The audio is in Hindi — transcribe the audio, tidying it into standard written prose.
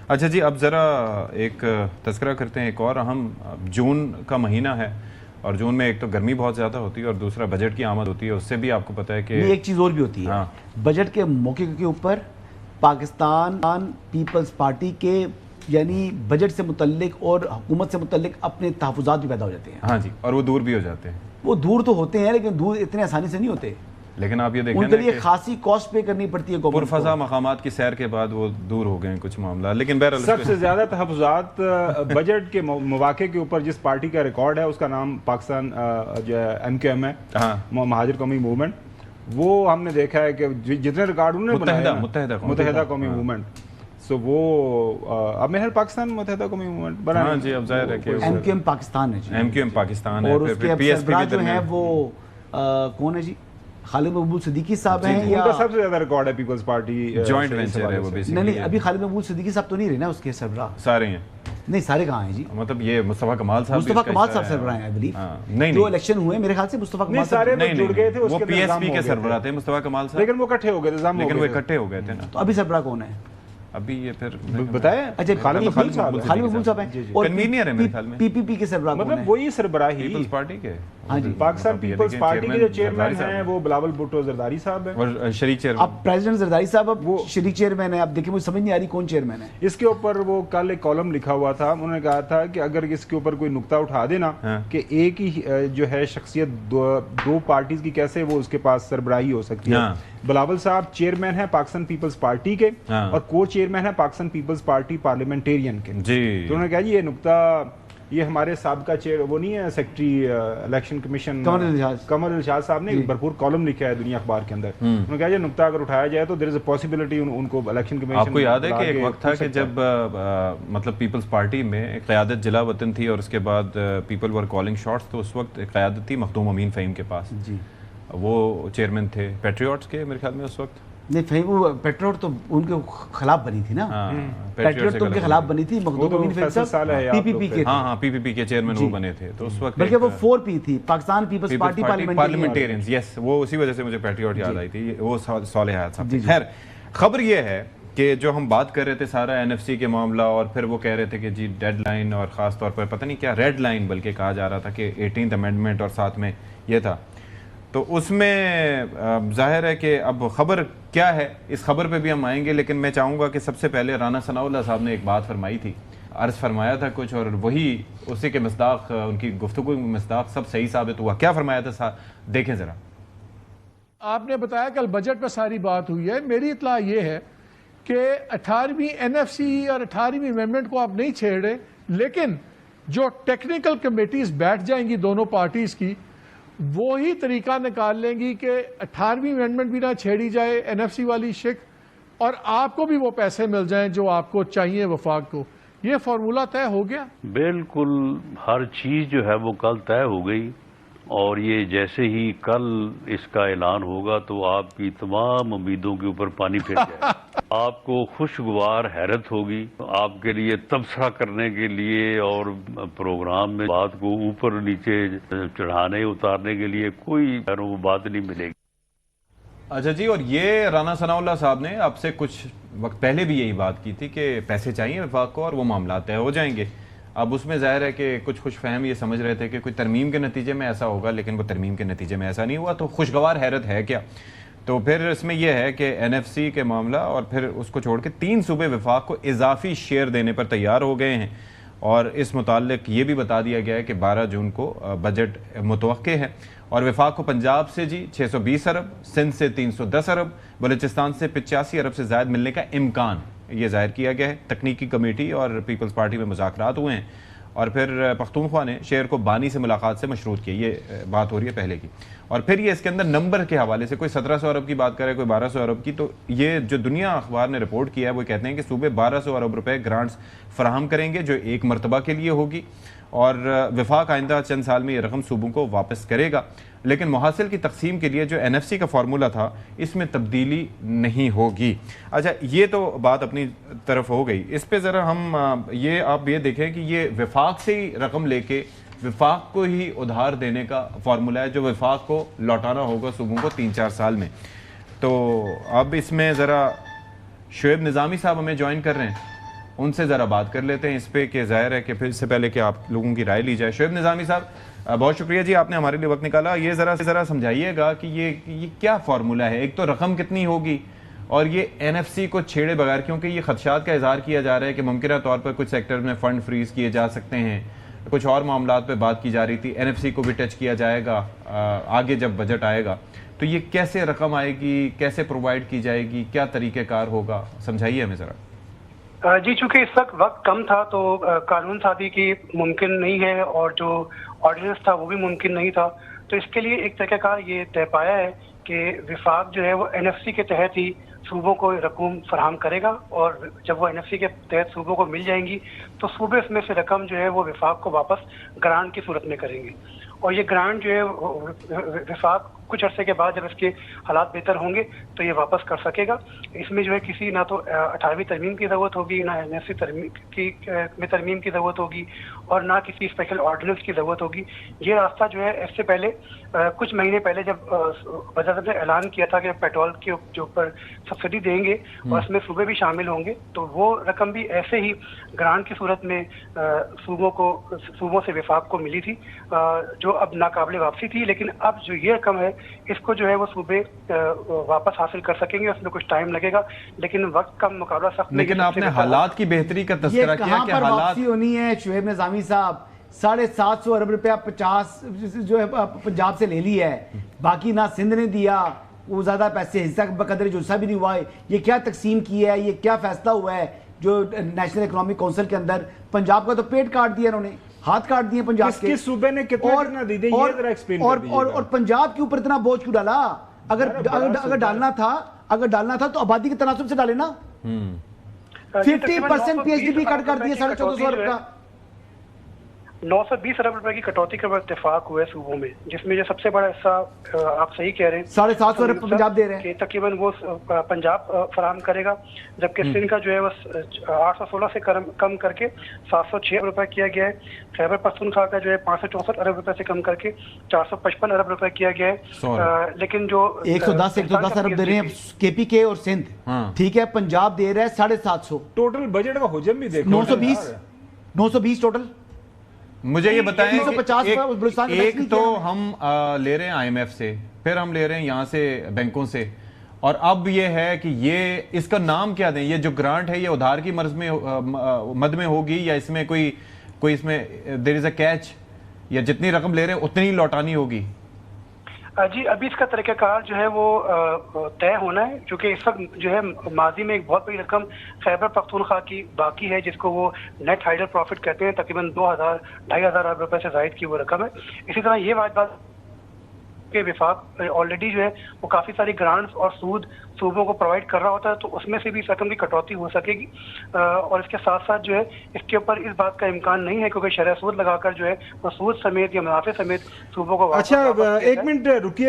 अच्छा जी, अब ज़रा एक तज़किरा करते हैं एक और अहम। जून का महीना है और जून में एक तो गर्मी बहुत ज़्यादा होती है और दूसरा बजट की आमद होती है। उससे भी आपको पता है कि एक चीज़ और भी होती है। हाँ। बजट के मौके के ऊपर पाकिस्तान पीपल्स पार्टी के यानी बजट से मुतल्लिक और हुकूमत से मुतल्लिक अपने तहफ़्फ़ुज़ात भी पैदा हो जाते हैं। हाँ जी, और वो दूर भी हो जाते हैं। वो दूर तो होते हैं लेकिन दूर इतने आसानी से नहीं होते। लेकिन आप ये देखें उनके लिए खासी कॉस्ट पे करनी पड़ती है। पुरफज़ा मकामात की सैर के बाद वो दूर हो गए कुछ मामला। लेकिन बहरहाल सबसे ज़्यादा तहफ़्फ़ुज़ात बजट के मौके के ऊपर जिस पार्टी का रिकॉर्ड है उसका नाम पाकिस्तान जो है MQM है, महाजिर कौमी मूवमेंट। वो हमने देखा है कि जितने रिकॉर्ड उन्होंने बनाए मुत्तहिदा कौमी मूवमेंट, सो वो अब मेहर पाकिस्तान मुत्तहिदा कौमी मूवमेंट बना। हाँ जी, अब जाहिर है कि MQM पाकिस्तान है जी। MQM पाकिस्तान है। और उसके सरबराह जो है वो कौन है जी? खालिद महबूब सिद्दीकी साहब हैं या उनका सबसे ज्यादा रिकॉर्ड है पीपल्स पार्टी जॉइंट वेंचर है वो बेसिकली। नहीं, अभी खालिद महबूब सिद्दीकी साहब तो नहीं रहे ना उसके सरबराह? सारे हैं। नहीं, सारे कहाँ हैं जी? मतलब ये मुस्तफा कमाल साहब सरबराह हैं आई बिलीव। नहीं, जो इलेक्शन हुए मेरे ख्याल से मुस्तफा कमाल सारे जुड़ गए थे, वो PSP के सरबराह थे मुस्तफा कमाल साहब, लेकिन वो इकट्ठे हो गए थे। लेकिन वो इकट्ठे हो गए थे ना। तो अभी सरबराह कौन है? अभी ये फिर बताया। अच्छा, खालिद महबूब साहब हैं और कन्वीनियर है मेरे ख्याल में। PPP के सरबराह मतलब वही सरबराही पीपल्स पार्टी के। हाँ जी, पाकिस्तान पीपल्स पार्टी के जो चेयरमैन हैं वो बिलावल भुट्टो जरदारी साहब हैं और शरीक चेयरमैन। अब प्रेसिडेंट जरदारी साहब अब वो शरीक चेयरमैन है। अब देखिए मुझे समझ नहीं आ रही कौन चेयरमैन है इसके ऊपर। वो कल एक कॉलम लिखा हुआ था, उन्होंने कहा था कि अगर इसके ऊपर कोई नुक्ता उठा देना कि एक ही जो है शख्सियत दो पार्टीज की कैसे वो उसके पास सरबराही हो सकती है। बिलावल साहब चेयरमैन है पाकिस्तान पीपल्स पार्टी के और को चेयरमैन है पाकिस्तान पीपल्स पार्टी पार्लियामेंटेरियन के जी। तो उन्होंने कहा जी ये नुक्ता, ये हमारे साबका चेयर वो नहीं है सेक्रेटरी इलेक्शन कमीशन कमर इल्शाद साहब ने भरपूर कॉलम लिखा है दुनिया अखबार के अंदर। उन्होंने कहा ये नुक्ता अगर उठाया जाए तो देयर इज अ पॉसिबिलिटी उनको इलेक्शन कमीशन। आपको याद है कि एक वक्त था कि जब मतलब पीपल्स पार्टी में क़यादत जिला वतन थी और उसके बाद पीपल वर कॉलिंग शॉट्स, तो उस वक्त क़यादत थी मखदूम अमीन फ़हीम के पास जी। वो चेयरमैन थे पैट्रियट्स के मेरे ख्याल में उस वक्त। नहीं, फहीम वो पेट्रियट तो उनके खिलाफ बनी थी ना। पेट्रियट तो उनके खिलाफ बनी थी। मखदूम अमीन PPP के। हाँ, PPP के चेयरमैन वो बने थे। तो उस वक्त बल्कि वो 4P थी, पाकिस्तान पीपल्स पार्टी पार्लियामेंटेरियंस। यस, वो उसी वजह से मुझे पैट्रियट याद आई थी, वो सालेह हयात साहब। खैर, खबर ये है कि जो हम बात कर रहे थे सारा NFC के मामला, और फिर वो कह रहे थे कि जी डेडलाइन और ख़ास तौर पर पता नहीं क्या रेड लाइन बल्कि कहा जा रहा था कि 18th अमेंडमेंट और साथ में ये था। तो उसमें जाहिर है कि अब खबर क्या है, इस खबर पे भी हम आएंगे, लेकिन मैं चाहूँगा कि सबसे पहले राना सनाउल्लाह साहब ने एक बात फरमाई थी, अर्ज़ फरमाया था कुछ, और वही उसी के मस्दाक उनकी गुफ्तगू में मस्दाक सब सही साबित हुआ। क्या फरमाया था देखें ज़रा। आपने बताया कल बजट पर सारी बात हुई है। मेरी इत्तला ये है कि 18वीं NFC और 18वीं अमेंडमेंट को आप नहीं छेड़े, लेकिन जो टेक्निकल कमेटीज बैठ जाएंगी दोनों पार्टीज की, वो ही तरीका निकाल लेंगी कि 18वीं अमेंडमेंट भी ना छेड़ी जाए NFC वाली शिक, और आपको भी वो पैसे मिल जाएं जो आपको चाहिए वफाक को। ये फार्मूला तय हो गया। बिल्कुल हर चीज जो है वो कल तय हो गई, और ये जैसे ही कल इसका ऐलान होगा तो आपकी तमाम उम्मीदों के ऊपर पानी फिर जाएगा। आपको खुशगवार हैरत होगी, आपके लिए तबसरा करने के लिए और प्रोग्राम में बात को ऊपर नीचे चढ़ाने उतारने के लिए कोई बात नहीं मिलेगी। अच्छा जी, और ये राना सनाउल्लाह साहब ने आपसे कुछ वक्त पहले भी यही बात की थी कि पैसे चाहिए वफाक को और वो मामला तय हो जाएंगे। अब उसमें जाहिर है कि कुछ खुश फहम ये समझ रहे थे कि कोई तरमीम के नतीजे में ऐसा होगा, लेकिन वो तरमीम के नतीजे में ऐसा नहीं हुआ। तो खुशगवार हैरत है क्या? तो फिर इसमें यह है कि NFC के मामला और फिर उसको छोड़ के 3 सूबे वफाक को इजाफी शेयर देने पर तैयार हो गए हैं, और इस मुताल्लिक ये भी बता दिया गया है कि 12 जून को बजट मुतवक्के है। और वफाक को पंजाब से जी 620 अरब, सिंध से 310 अरब, बलूचिस्तान से 85 अरब से ज़ायद मिलने का इम्कान ये जाहिर किया गया है। तकनीकी कमेटी और पीपल्स पार्टी में मुज़ाकरात हुए हैं, और फिर पख्तूनख्वा ने शेयर को बानी से मुलाकात से मशरूत किया। ये बात हो रही है पहले की। और फिर ये इसके अंदर नंबर के हवाले से कोई 1700 अरब की बात करे, कोई 1200 अरब की। तो ये जो दुनिया अखबार ने रिपोर्ट किया है वो कहते हैं कि सूबे 1200 अरब रुपए ग्रांट्स फराहम करेंगे, जो एक मरतबा के लिए होगी, और वफाक आइंदा चंद साल में ये रकम सूबों को वापस करेगा। लेकिन मुहासिल की तकसीम के लिए जो NFC का फार्मूला था इसमें तब्दीली नहीं होगी। अच्छा, ये तो बात अपनी तरफ हो गई। इस पे ज़रा हम आप ये देखें कि ये वफाक से ही रकम लेके वफाक को ही उधार देने का फार्मूला है, जो वफाक को लौटाना होगा सूबों को 3-4 साल में। तो अब इसमें ज़रा शोएब निज़ामी साहब हमें ज्वाइन कर रहे हैं। उनसे ज़रा बात कर लेते हैं इस पे कि जाहिर है कि फिर इससे पहले कि आप लोगों की राय ली जाए। शोएब निज़ामी साहब, बहुत शुक्रिया जी, आपने हमारे लिए वक्त निकाला। ये ज़रा समझाइएगा कि ये क्या फार्मूला है, एक तो रकम कितनी होगी और ये एनएफसी को छेड़े बगैर, क्योंकि ये खदशात का इजहार किया जा रहा है कि मुमकिन तौर पर कुछ सेक्टर में फ़ंड फ्रीज किए जा सकते हैं, कुछ और मामलात पे बात की जा रही थी, एनएफसी को भी टच किया जाएगा आगे जब बजट आएगा, तो ये कैसे रकम आएगी, कैसे प्रोवाइड की जाएगी, क्या तरीक़ेकार होगा, समझाइए हमें ज़रा। जी, चूंकि इस वक्त कम था तो कानून साजी की मुमकिन नहीं है और जो ऑर्डिनेंस था वो भी मुमकिन नहीं था, तो इसके लिए एक तरीक़ाकार ये तय पाया है कि विफाक जो है वो एनएफसी के तहत ही सूबों को रकम फराहम करेगा, और जब वो एनएफसी के तहत सूबों को मिल जाएंगी तो सूबे इसमें से रकम जो है वो विफाक को वापस ग्रांट की सूरत में करेंगे, और ये ग्रांट जो है विफाक कुछ अरसे के बाद जब इसके हालात बेहतर होंगे तो ये वापस कर सकेगा। इसमें जो है किसी ना तो 18वीं तरमीम की ज़रूरत होगी, ना एनएफसी में तरमीम की ज़रूरत होगी, और ना किसी स्पेशल ऑर्डिनेंस की ज़रूरत होगी। ये रास्ता जो है इससे पहले कुछ महीने पहले जब वज़ीर ने ऐलान किया था कि पेट्रोल के जो ऊपर सब्सिडी देंगे और इसमें सूबे भी शामिल होंगे, तो वो रकम भी ऐसे ही ग्रांट की सूरत में सूबों से विफाक को मिली थी, जो अब नाकाबिले वापसी थी। लेकिन अब जो ये रकम है इसको जो है वो सूबे वापस हासिल कर सकेंगे, उसमें कुछ टाइम लगेगा, लेकिन वक्त का मुकाबला सख्त। लेकिन आपने हालात की बेहतरी का तज़किरा किया कि हालात वापसी होनी है। शोएब निज़ामी साहब, 750 अरब रुपया 50 जो है पंजाब से ले लिया है, बाकी ना सिंध ने दिया, वो ज्यादा पैसे हिस्सा बकदर जुस्सा भी नहीं हुआ है। ये क्या तकसीम किया है, ये क्या फैसला हुआ है जो नेशनल इकोनॉमिक काउंसिल के अंदर? पंजाब का तो पेट काट दिया इन्होंने, हाथ काट दिए पंजाब के। किस सूबे ने कितना दी थी, ये जरा एक्सप्लेन कर दीजिए। और पंजाब के ऊपर इतना बोझ क्यों डाला? अगर डालना था तो आबादी के तनासुब से डाले ना। 50% पीएचडीपी कट कर दिए 1450 अरब का। 920 अरब रुपए की कटौती का इत्तेफाक हुआ है सूबों में, जिसमें जो सबसे बड़ा हिस्सा आप सही कह रहे हैं 750 अरब पंजाब दे रहे हैं, तकरीबन वो पंजाब फराहम करेगा, जबकि सिंध का जो है वो 816 से कम करके 706 रुपए किया गया है। खैबर पख्तूनख्वा का जो है 564 अरब रुपए से कम करके 455 अरब रुपए किया गया है। लेकिन जो 110 अरब दे रहे हैं केपी के और सिंध, ठीक है, पंजाब दे रहा है 750। टोटल बजट का हुजम भी देखो, 920 टोटल। मुझे ये बताएं कि 350 एक तो हम ले रहे हैं आईएमएफ से, फिर हम ले रहे हैं यहाँ से बैंकों से, और अब ये है कि ये इसका नाम क्या दें? ये जो ग्रांट है ये उधार की मद में होगी या इसमें कोई इसमें देयर इज अ कैच, या जितनी रकम ले रहे हैं उतनी ही लौटानी होगी? जी, अभी इसका तरीक़ाकार जो है वो तय होना है, क्योंकि इस वक्त जो है माजी में एक बहुत बड़ी रकम खैबर पख्तूनख्वा की बाकी है, जिसको वो नेट हाइडल प्रॉफिट कहते हैं, तकरीबन 2,000-2,500 अरब रुपए से जायद की वो रकम है। इसी तरह ये बात के विफाक ऑलरेडी जो है वो काफ़ी सारी ग्रांट्स और सूद सूबों को प्रोवाइड कर रहा होता है, तो उसमें से भी इस रकम की कटौती हो सकेगी। और इसके साथ साथ जो है इसके ऊपर इस बात का इम्कान नहीं है, क्योंकि शरह सूद लगाकर जो है वो सूद समेत या मुनाफे समेत सूबों को। अच्छा, एक मिनट रुकिए।